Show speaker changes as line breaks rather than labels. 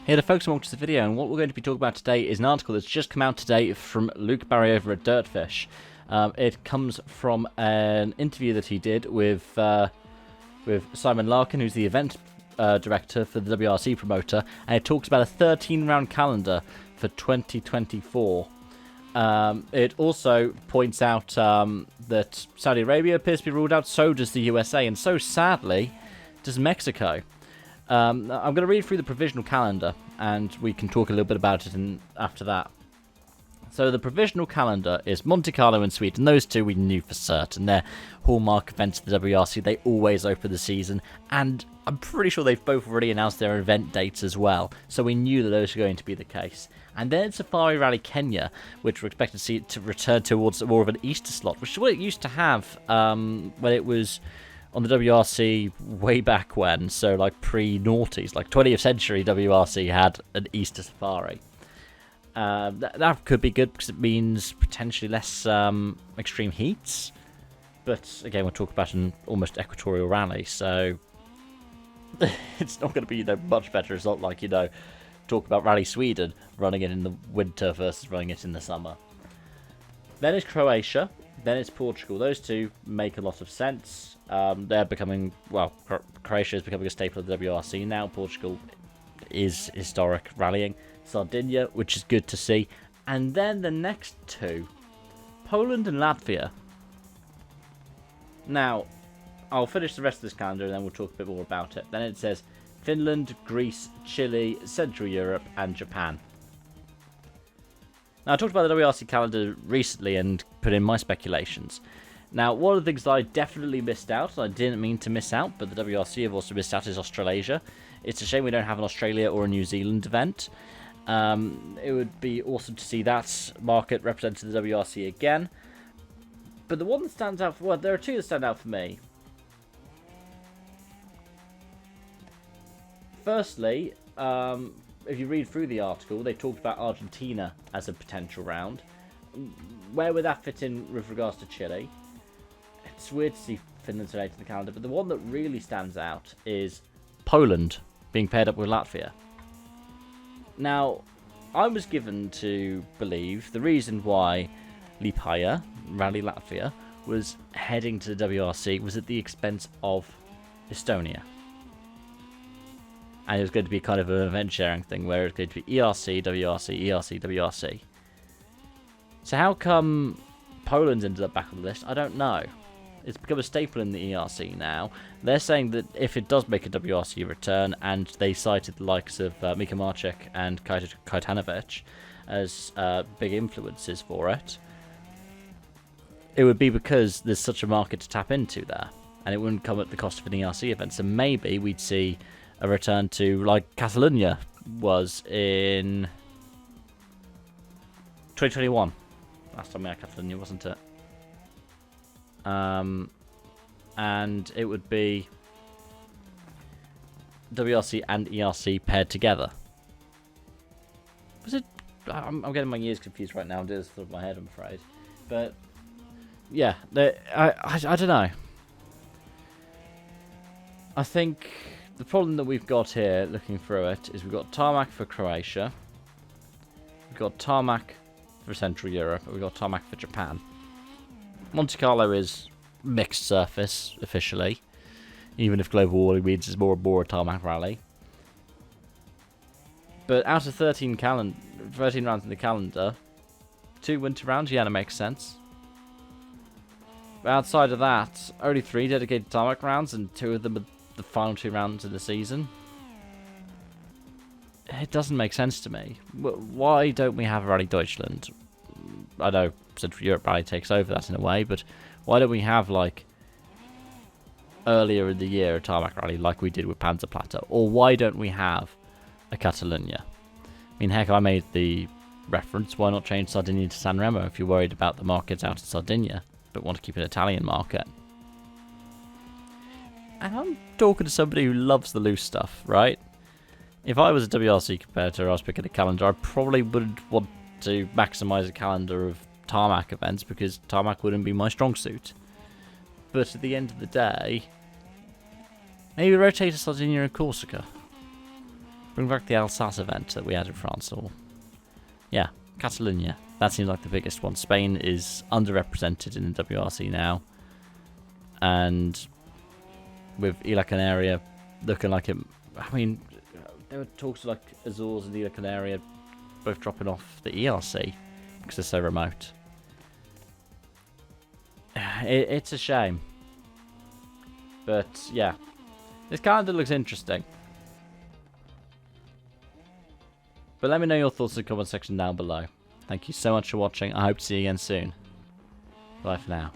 Here to focus on the video, and what we're going to be talking about today is an article that's just come out today from Luke Barry over at Dirtfish. It comes from an interview that he did with Simon Larkin, who's the event director for the WRC promoter, and it talks about a 13-round calendar for 2024. It also points out that Saudi Arabia appears to be ruled out, so does the USA, and so sadly does Mexico. I'm going to read through the provisional calendar, and we can talk a little bit about it after that. So the provisional calendar is Monte Carlo and Sweden. Those two we knew for certain. They're hallmark events of the WRC. They always open the season, and I'm pretty sure they've both already announced their event dates as well. So we knew that those were going to be the case. And then Safari Rally Kenya, which we're expected to see it to return towards more of an Easter slot, which is what it used to have when it was on the WRC way back when, so like pre-noughties, like 20th century WRC had an Easter Safari. That could be good because it means potentially less extreme heats, but again we'll talk about an almost equatorial rally, so it's not going to be much better. It's not like, talk about Rally Sweden, running it in the winter versus running it in the summer. Then it's Croatia, then it's Portugal. Those two make a lot of sense. They're becoming, Croatia is becoming a staple of the WRC now. Portugal is historic rallying. Sardinia, which is good to see. And then the next two, Poland and Latvia. Now, I'll finish the rest of this calendar and then we'll talk a bit more about it. Then it says Finland, Greece, Chile, Central Europe, and Japan. Now, I talked about the WRC calendar recently and put in my speculations. Now, one of the things that I definitely missed out, and I didn't mean to miss out, but the WRC have also missed out, is Australasia. It's a shame we don't have an Australia or a New Zealand event. It would be awesome to see that market represented in the WRC again. But the one that stands out, there are two that stand out for me. Firstly, if you read through the article, they talked about Argentina as a potential round. Where would that fit in with regards to Chile? It's weird to see Finland today in the calendar, but the one that really stands out is Poland being paired up with Latvia. Now, I was given to believe the reason why Liepāja, Rally Latvia, was heading to the WRC was at the expense of Estonia. And it was going to be kind of an event sharing thing where it was going to be ERC, WRC, ERC, WRC. So how come Poland ended up back on the list? I don't know. It's become a staple in the ERC now. They're saying that if it does make a WRC return, and they cited the likes of Mika Marcek and Kajtanovic as big influences for it, it would be because there's such a market to tap into there, and it wouldn't come at the cost of an ERC event. So maybe we'd see a return to like Catalonia was in 2021. Last time we had Catalonia, wasn't it? And it would be WRC and ERC paired together. Was it? I'm getting my years confused right now. I'm doing this off my head, I'm afraid. But yeah, I don't know. I think the problem that we've got here, looking through it, is we've got tarmac for Croatia, we've got tarmac for Central Europe, and we've got tarmac for Japan. Monte Carlo is mixed surface, officially, even if global warming means it's more and more a tarmac rally. But out of 13 rounds in the calendar, 2 winter rounds, yeah, that makes sense. But outside of that, only 3 dedicated tarmac rounds, and 2 of them are the final 2 rounds of the season. It doesn't make sense to me. Why don't we have Rally Deutschland? I know Central Europe Rally takes over that in a way, but why don't we have, like, earlier in the year a tarmac rally like we did with Panzerplatte? Or why don't we have a Catalonia? I mean, heck, I made the reference, why not change Sardinia to San Remo if you're worried about the markets out of Sardinia, but want to keep an Italian market? And I'm talking to somebody who loves the loose stuff, right? If I was a WRC competitor, I was picking a calendar, I probably wouldn't want to maximise a calendar of tarmac events because tarmac wouldn't be my strong suit. But at the end of the day, maybe rotate to Sardinia and Corsica. Bring back the Alsace event that we had in France, or... Yeah, Catalonia. That seems like the biggest one. Spain is underrepresented in the WRC now. And with Ila Canaria looking like it... I mean, there were talks of like Azores and Ila Canaria both dropping off the ERC because they're so remote. It's a shame. But, yeah. This kind of looks interesting. But let me know your thoughts in the comment section down below. Thank you so much for watching. I hope to see you again soon. Bye for now.